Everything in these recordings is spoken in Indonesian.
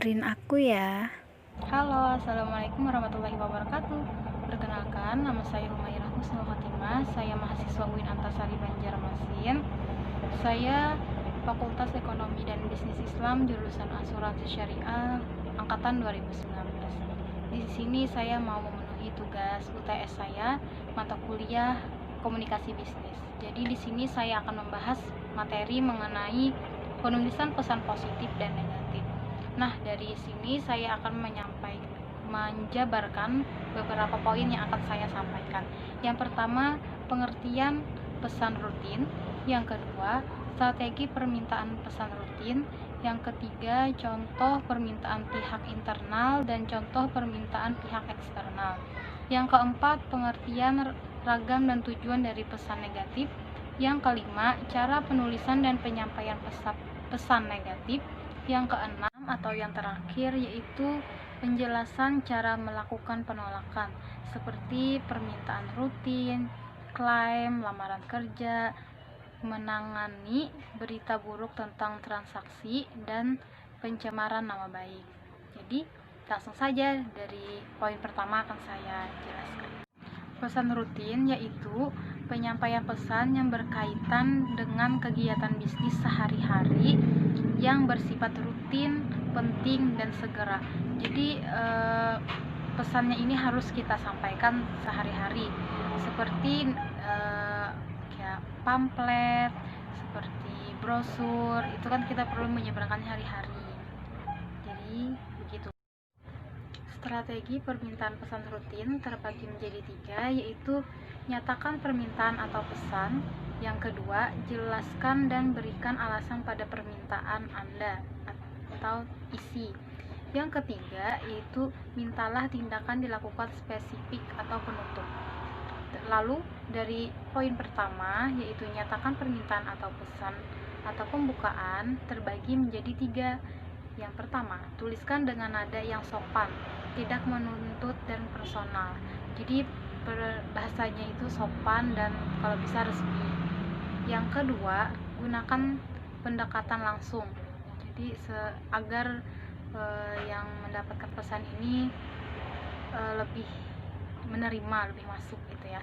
dengerin aku ya. Halo, Assalamualaikum warahmatullahi wabarakatuh. Perkenalkan, nama saya Humairah Husnul Khotimah. Saya mahasiswa UIN Antasari Banjarmasin. Saya Fakultas Ekonomi dan Bisnis Islam, jurusan Asuransi Syariah, angkatan 2019. Di sini saya mau memenuhi tugas UTS saya, mata kuliah Komunikasi Bisnis. Jadi di sini saya akan membahas materi mengenai penulisan pesan positif dan negatif. Nah, dari sini saya akan menjabarkan beberapa poin yang akan saya sampaikan. Yang pertama, pengertian pesan rutin. Yang kedua, strategi permintaan pesan rutin. Yang ketiga, contoh permintaan pihak internal dan contoh permintaan pihak eksternal. Yang keempat, pengertian ragam dan tujuan dari pesan negatif. Yang kelima, cara penulisan dan penyampaian pesan negatif. Yang keenam atau yang terakhir yaitu penjelasan cara melakukan penolakan seperti permintaan rutin, klaim, lamaran kerja, menangani berita buruk tentang transaksi, dan pencemaran nama baik. Jadi langsung saja dari poin pertama akan saya jelaskan. Pesan rutin yaitu penyampaian pesan yang berkaitan dengan kegiatan bisnis sehari-hari yang bersifat rutin, penting, dan segera. Jadi pesannya ini harus kita sampaikan sehari-hari, seperti kayak pamflet, seperti brosur, itu kan kita perlu menyebarkannya hari-hari. Jadi begitu. Strategi permintaan pesan rutin terbagi menjadi 3, yaitu nyatakan permintaan atau pesan. Yang kedua, jelaskan dan berikan alasan pada permintaan Anda atau isi. Yang ketiga, yaitu mintalah tindakan dilakukan spesifik atau penutup. Lalu dari poin pertama, yaitu nyatakan permintaan atau pesan atau pembukaan, terbagi menjadi 3. Yang pertama, tuliskan dengan nada yang sopan, tidak menuntut dan personal. Jadi bahasanya itu sopan dan kalau bisa resmi. Yang kedua, gunakan pendekatan langsung. Jadi agar yang mendapatkan pesan ini lebih menerima, lebih masuk gitu ya.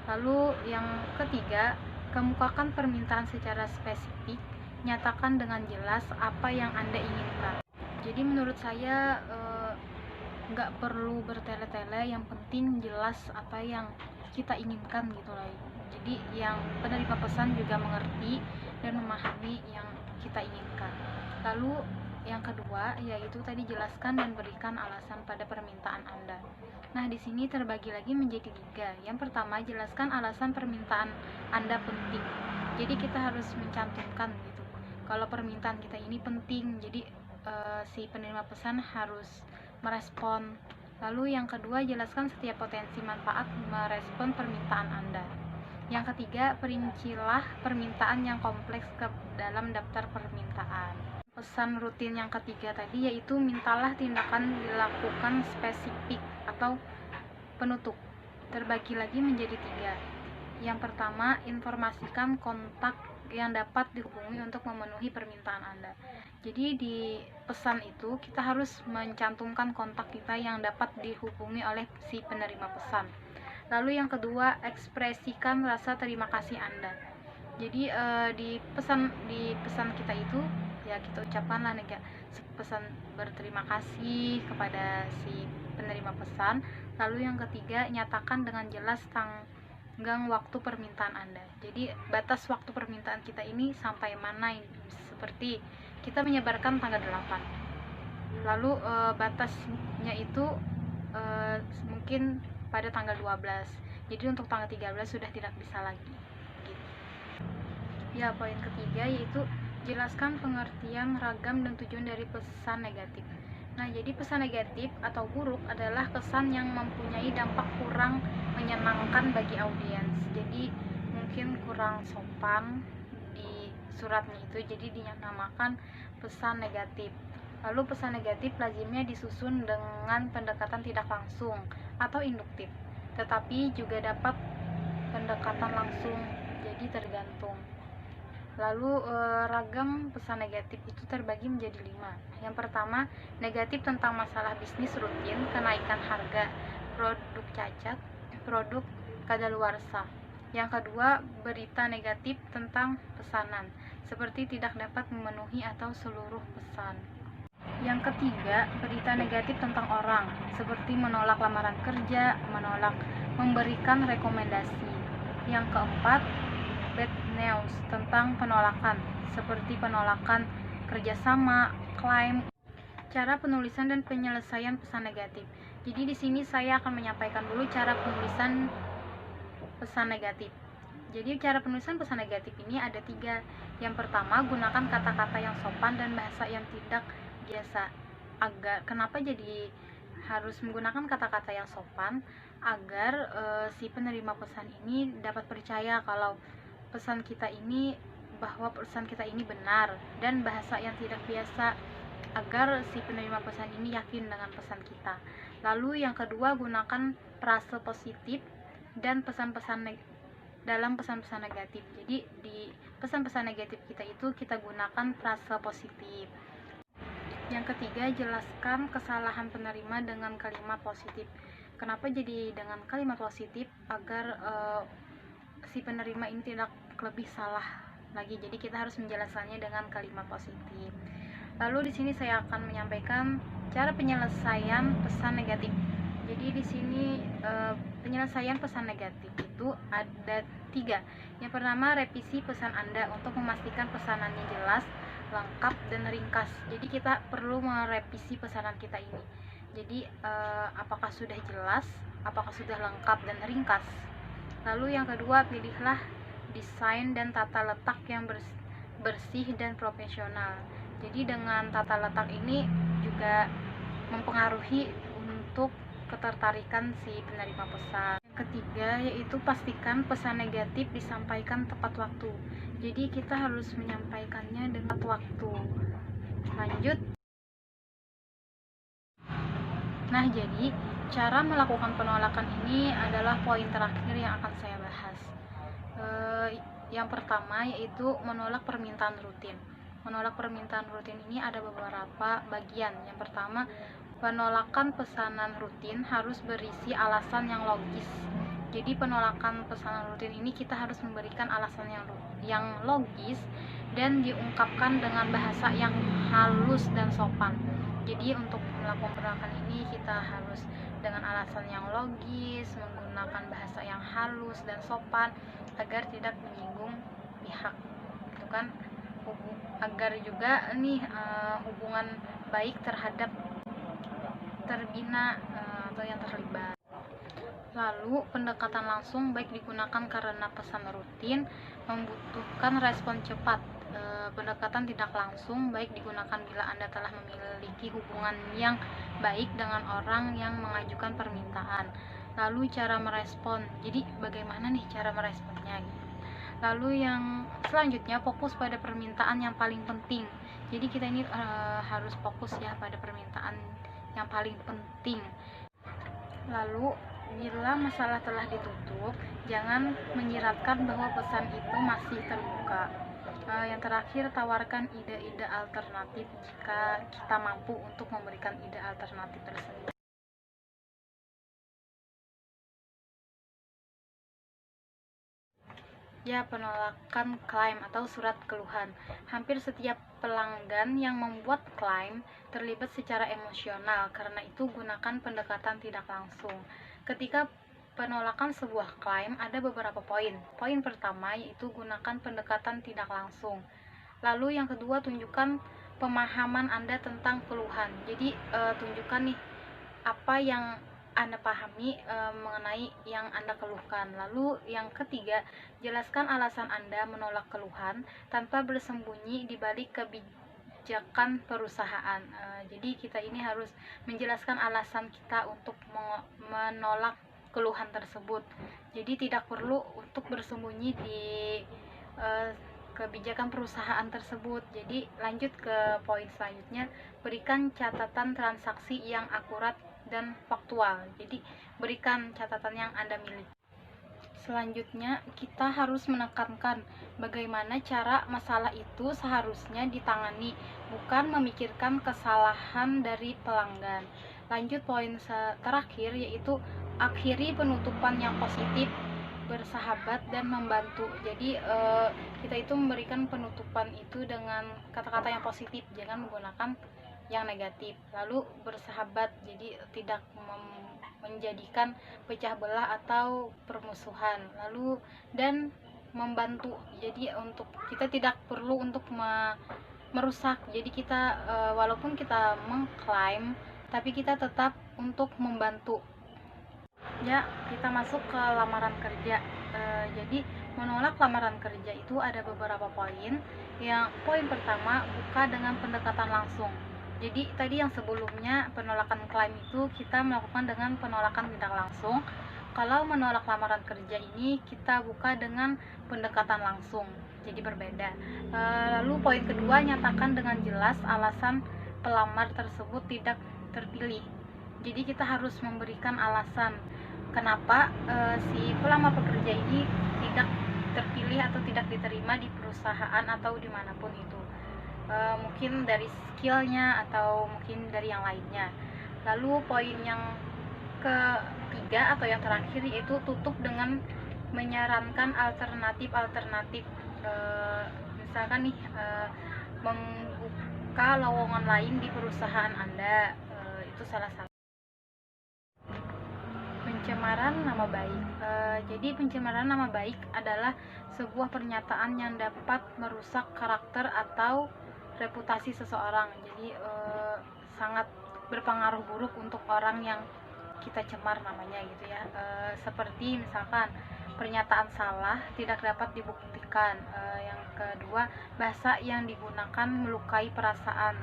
Lalu yang ketiga, kemukakan permintaan secara spesifik. Nyatakan dengan jelas apa yang Anda inginkan. Jadi menurut saya nggak perlu bertele-tele, yang penting jelas apa yang kita inginkan gitu lah. Jadi yang penerima pesan juga mengerti dan memahami yang kita inginkan. Lalu yang kedua yaitu tadi jelaskan dan berikan alasan pada permintaan Anda. Nah, di sini terbagi lagi menjadi 3. Yang pertama, jelaskan alasan permintaan Anda penting. Jadi kita harus mencantumkan gitu. Kalau permintaan kita ini penting, jadi si penerima pesan harus merespon. Lalu yang kedua, jelaskan setiap potensi manfaat merespon permintaan Anda. Yang ketiga, perincilah permintaan yang kompleks ke dalam daftar permintaan. Pesan rutin yang ketiga tadi yaitu mintalah tindakan dilakukan spesifik atau penutup. Terbagi lagi menjadi 3. Yang pertama, informasikan kontak yang dapat dihubungi untuk memenuhi permintaan Anda. Jadi di pesan itu kita harus mencantumkan kontak kita yang dapat dihubungi oleh si penerima pesan. Lalu yang kedua, ekspresikan rasa terima kasih Anda. Jadi di pesan kita itu ya kita ucapkanlah pesan berterima kasih kepada si penerima pesan. Lalu yang ketiga, nyatakan dengan jelas tenggang waktu permintaan Anda. Jadi batas waktu permintaan kita ini sampai mana ini? Seperti kita menyebarkan tanggal 8. Lalu batasnya itu mungkin pada tanggal 12. Jadi untuk tanggal 13 sudah tidak bisa lagi. Gitu. Ya, poin ketiga yaitu jelaskan pengertian ragam dan tujuan dari pesan negatif. Nah, jadi pesan negatif atau buruk adalah kesan yang mempunyai dampak kurang menyenangkan bagi audiens. Jadi mungkin kurang sopan di suratnya itu, jadi dinamakan pesan negatif. Lalu pesan negatif lazimnya disusun dengan pendekatan tidak langsung atau induktif, tetapi juga dapat pendekatan langsung, jadi tergantung. Lalu ragam pesan negatif itu terbagi menjadi 5. Yang pertama, negatif tentang masalah bisnis rutin, kenaikan harga, produk cacat, produk kadaluarsa. Yang kedua, berita negatif tentang pesanan, seperti tidak dapat memenuhi atau seluruh pesan. Yang ketiga, berita negatif tentang orang, seperti menolak lamaran kerja, menolak memberikan rekomendasi. Yang keempat, bad news tentang penolakan, seperti penolakan kerjasama, klaim. Cara penulisan dan penyelesaian pesan negatif. Jadi di sini saya akan menyampaikan dulu cara penulisan pesan negatif. Jadi cara penulisan pesan negatif ini ada 3. Yang pertama, gunakan kata-kata yang sopan dan bahasa yang tidak biasa. Kenapa jadi harus menggunakan kata-kata yang sopan? Agar si penerima pesan ini dapat percaya kalau pesan kita ini benar, dan bahasa yang tidak biasa, agar si penerima pesan ini yakin dengan pesan kita. Lalu yang kedua, gunakan frase positif dan dalam pesan-pesan negatif. Jadi di pesan-pesan negatif kita itu kita gunakan frase positif. Yang ketiga, jelaskan kesalahan penerima dengan kalimat positif. Kenapa jadi dengan kalimat positif? Agar si penerima ini tidak lebih salah lagi. Jadi kita harus menjelaskannya dengan kalimat positif. Lalu di sini saya akan menyampaikan cara penyelesaian pesan negatif. Jadi di sini penyelesaian pesan negatif itu ada 3. Yang pertama, revisi pesan Anda untuk memastikan pesanannya jelas, lengkap, dan ringkas. Jadi kita perlu merevisi pesanan kita ini. Jadi apakah sudah jelas, apakah sudah lengkap dan ringkas. Lalu yang kedua, pilihlah desain dan tata letak yang bersih dan profesional. Jadi dengan tata letak ini juga mempengaruhi untuk ketertarikan si penerima pesan. Yang ketiga, yaitu pastikan pesan negatif disampaikan tepat waktu. Jadi kita harus menyampaikannya dengan waktu. Lanjut. Nah, jadi cara melakukan penolakan ini adalah poin terakhir yang akan saya bahas. Yang pertama yaitu menolak permintaan rutin. Menolak permintaan rutin ini ada beberapa bagian. Yang pertama, penolakan pesanan rutin harus berisi alasan yang logis. Jadi penolakan pesanan rutin ini kita harus memberikan alasan yang logis dan diungkapkan dengan bahasa yang halus dan sopan. Jadi untuk melakukan penolakan ini kita harus dengan alasan yang logis, menggunakan bahasa yang halus dan sopan agar tidak menyinggung pihak. Itu kan agar juga hubungan baik terhadap terbina atau yang terlibat. Lalu pendekatan langsung baik digunakan karena pesan rutin membutuhkan respon cepat. Pendekatan tidak langsung baik digunakan bila Anda telah memiliki hubungan yang baik dengan orang yang mengajukan permintaan. Lalu cara merespon. Jadi bagaimana nih cara meresponnya gitu. Lalu yang selanjutnya, fokus pada permintaan yang paling penting. Jadi kita ini harus fokus ya pada permintaan yang paling penting. Lalu bila masalah telah ditutup, jangan menyiratkan bahwa pesan itu masih terbuka. Yang terakhir, tawarkan ide-ide alternatif jika kita mampu untuk memberikan ide alternatif tersebut. Ya, penolakan klaim atau surat keluhan. Hampir setiap pelanggan yang membuat klaim terlibat secara emosional, karena itu gunakan pendekatan tidak langsung. Ketika penolakan sebuah klaim ada beberapa poin. Poin pertama yaitu gunakan pendekatan tidak langsung. Lalu yang kedua, tunjukkan pemahaman Anda tentang keluhan. Jadi tunjukkan nih apa yang Anda pahami mengenai yang Anda keluhkan. Lalu yang ketiga, jelaskan alasan Anda menolak keluhan tanpa bersembunyi di balik kebijakan perusahaan. Jadi kita ini harus menjelaskan alasan kita untuk menolak keluhan tersebut. Jadi tidak perlu untuk bersembunyi di kebijakan perusahaan tersebut. Jadi lanjut ke poin selanjutnya, berikan catatan transaksi yang akurat dan faktual. Jadi berikan catatan yang Anda miliki. Selanjutnya, kita harus menekankan bagaimana cara masalah itu seharusnya ditangani, bukan memikirkan kesalahan dari pelanggan. Lanjut poin terakhir, yaitu akhiri penutupan yang positif, bersahabat dan membantu. Jadi kita itu memberikan penutupan itu dengan kata-kata yang positif, jangan menggunakan yang negatif. Lalu bersahabat, jadi tidak menjadikan pecah belah atau permusuhan. Lalu dan membantu, jadi untuk kita tidak perlu untuk merusak. Jadi kita walaupun kita mengklaim, tapi kita tetap untuk membantu. Ya, kita masuk ke lamaran kerja. Jadi menolak lamaran kerja itu ada beberapa poin. Yang poin pertama, buka dengan pendekatan langsung. Jadi tadi yang sebelumnya penolakan klaim itu kita melakukan dengan penolakan tidak langsung. Kalau menolak lamaran kerja ini kita buka dengan pendekatan langsung, jadi berbeda. Lalu poin kedua, nyatakan dengan jelas alasan pelamar tersebut tidak terpilih. Jadi kita harus memberikan alasan kenapa si pelamar pekerja ini tidak terpilih atau tidak diterima di perusahaan atau dimanapun itu. Mungkin dari skillnya atau mungkin dari yang lainnya. Lalu poin yang ketiga atau yang terakhir, yaitu tutup dengan menyarankan alternatif. Misalkan nih, membuka lowongan lain di perusahaan Anda, itu salah satu. Pencemaran nama baik. Jadi pencemaran nama baik adalah sebuah pernyataan yang dapat merusak karakter atau reputasi seseorang. Jadi sangat berpengaruh buruk untuk orang yang kita cemar namanya gitu ya. Seperti misalkan pernyataan salah tidak dapat dibuktikan. Yang kedua, bahasa yang digunakan melukai perasaan.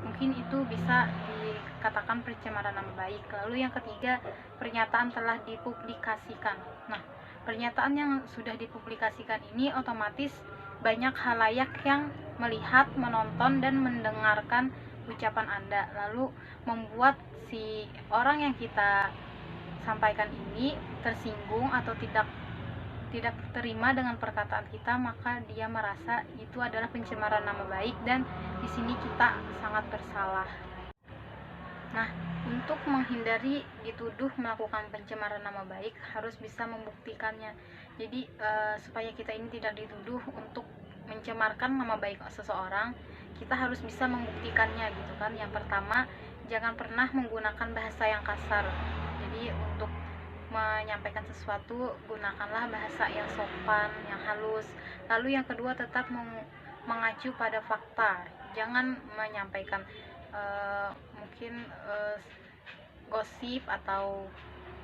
Mungkin itu bisa dikatakan pencemaran nama baik. Lalu yang ketiga, pernyataan telah dipublikasikan. Nah, pernyataan yang sudah dipublikasikan ini otomatis banyak halayak yang melihat, menonton, dan mendengarkan ucapan Anda, lalu membuat si orang yang kita sampaikan ini tersinggung atau tidak terima dengan perkataan kita, maka dia merasa itu adalah pencemaran nama baik dan di sini kita sangat bersalah. Nah, untuk menghindari dituduh melakukan pencemaran nama baik harus bisa membuktikannya. Jadi supaya kita ini tidak dituduh untuk mencemarkan nama baik seseorang, kita harus bisa membuktikannya gitu kan. Yang pertama, jangan pernah menggunakan bahasa yang kasar. Jadi untuk menyampaikan sesuatu gunakanlah bahasa yang sopan, yang halus. Lalu yang kedua, tetap mengacu pada fakta. Jangan menyampaikan mungkin gosip atau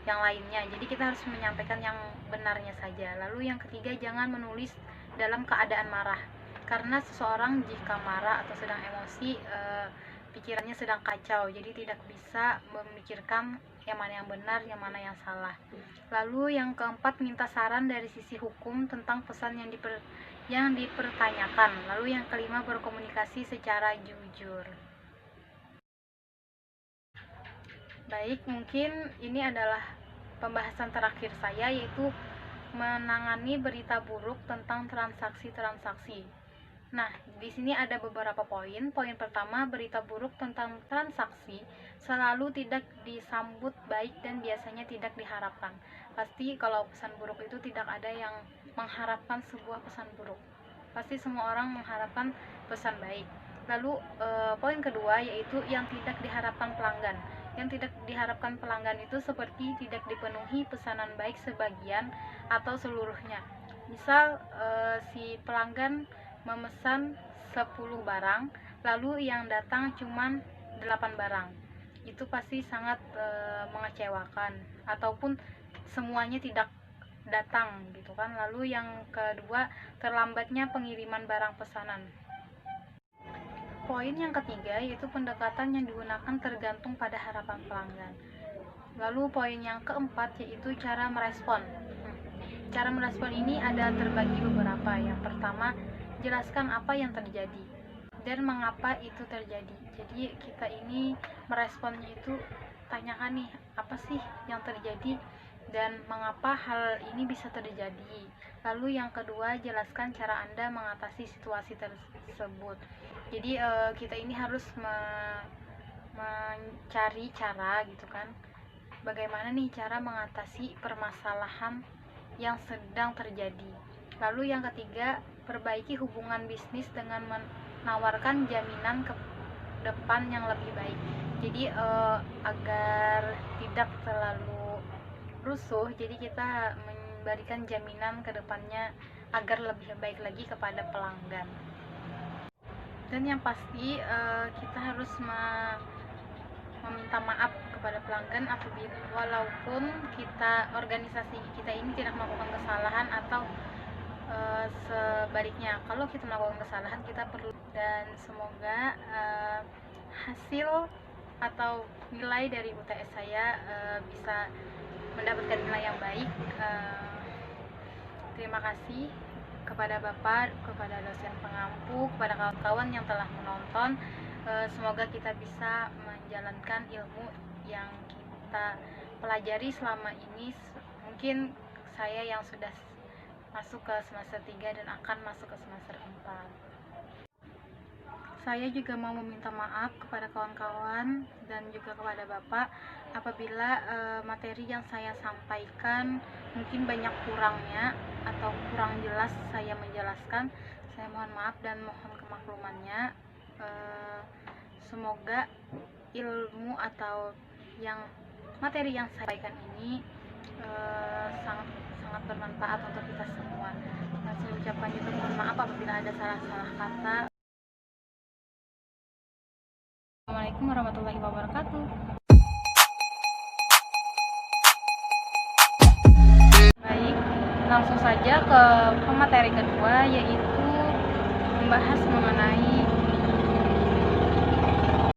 yang lainnya. Jadi kita harus menyampaikan yang benarnya saja. Lalu yang ketiga, jangan menulis dalam keadaan marah. Karena seseorang jika marah atau sedang emosi, pikirannya sedang kacau. Jadi tidak bisa memikirkan yang mana yang benar, yang mana yang salah. Lalu yang keempat, minta saran dari sisi hukum tentang pesan yang dipertanyakan. Lalu yang kelima, berkomunikasi secara jujur. Baik, mungkin ini adalah pembahasan terakhir saya, yaitu menangani berita buruk tentang transaksi-transaksi. Nah, di sini ada beberapa poin. Poin pertama, berita buruk tentang transaksi selalu tidak disambut baik dan biasanya tidak diharapkan. Pasti kalau pesan buruk itu tidak ada yang mengharapkan sebuah pesan buruk. Pasti semua orang mengharapkan pesan baik. Lalu poin kedua, yaitu yang tidak diharapkan pelanggan. Yang tidak diharapkan pelanggan itu seperti tidak dipenuhi pesanan baik sebagian atau seluruhnya. Misal si pelanggan memesan 10 barang, lalu yang datang cuma 8 barang. Itu pasti sangat mengecewakan, ataupun semuanya tidak datang gitu kan. Lalu yang kedua, terlambatnya pengiriman barang pesanan. Poin yang ketiga, yaitu pendekatan yang digunakan tergantung pada harapan pelanggan. Lalu poin yang keempat, yaitu cara merespon. Cara merespon ini ada terbagi beberapa. Yang pertama, jelaskan apa yang terjadi dan mengapa itu terjadi. Jadi kita ini meresponnya itu tanyakan nih, apa sih yang terjadi dan mengapa hal ini bisa terjadi. Lalu yang kedua, jelaskan cara Anda mengatasi situasi tersebut. Jadi kita ini harus mencari cara gitu kan, bagaimana nih cara mengatasi permasalahan yang sedang terjadi. Lalu yang ketiga, perbaiki hubungan bisnis dengan menawarkan jaminan ke depan yang lebih baik. Jadi agar tidak terlalu rusuh, jadi kita memberikan jaminan ke depannya agar lebih baik lagi kepada pelanggan. Dan yang pasti kita harus meminta maaf kepada pelanggan apabila walaupun organisasi kita ini tidak melakukan kesalahan, atau sebaliknya kalau kita melakukan kesalahan kita perlu. Dan semoga hasil atau nilai dari UTS saya bisa mendapatkan nilai yang baik. Terima kasih kepada Bapak, kepada dosen pengampu, kepada kawan-kawan yang telah menonton. Semoga kita bisa menjalankan ilmu yang kita pelajari selama ini. Mungkin saya yang sudah masuk ke semester 3 dan akan masuk ke semester 4. Saya juga mau meminta maaf kepada kawan-kawan dan juga kepada Bapak apabila materi yang saya sampaikan mungkin banyak kurangnya atau kurang jelas saya menjelaskan. Saya mohon maaf dan mohon kemaklumannya. Semoga ilmu atau materi yang saya sampaikan ini sangat bermanfaat untuk kita semua. Saya ucapkan juga mohon maaf apabila ada salah-salah kata. Assalamualaikum warahmatullahi wabarakatuh. Baik, langsung saja ke pemateri kedua, yaitu membahas mengenai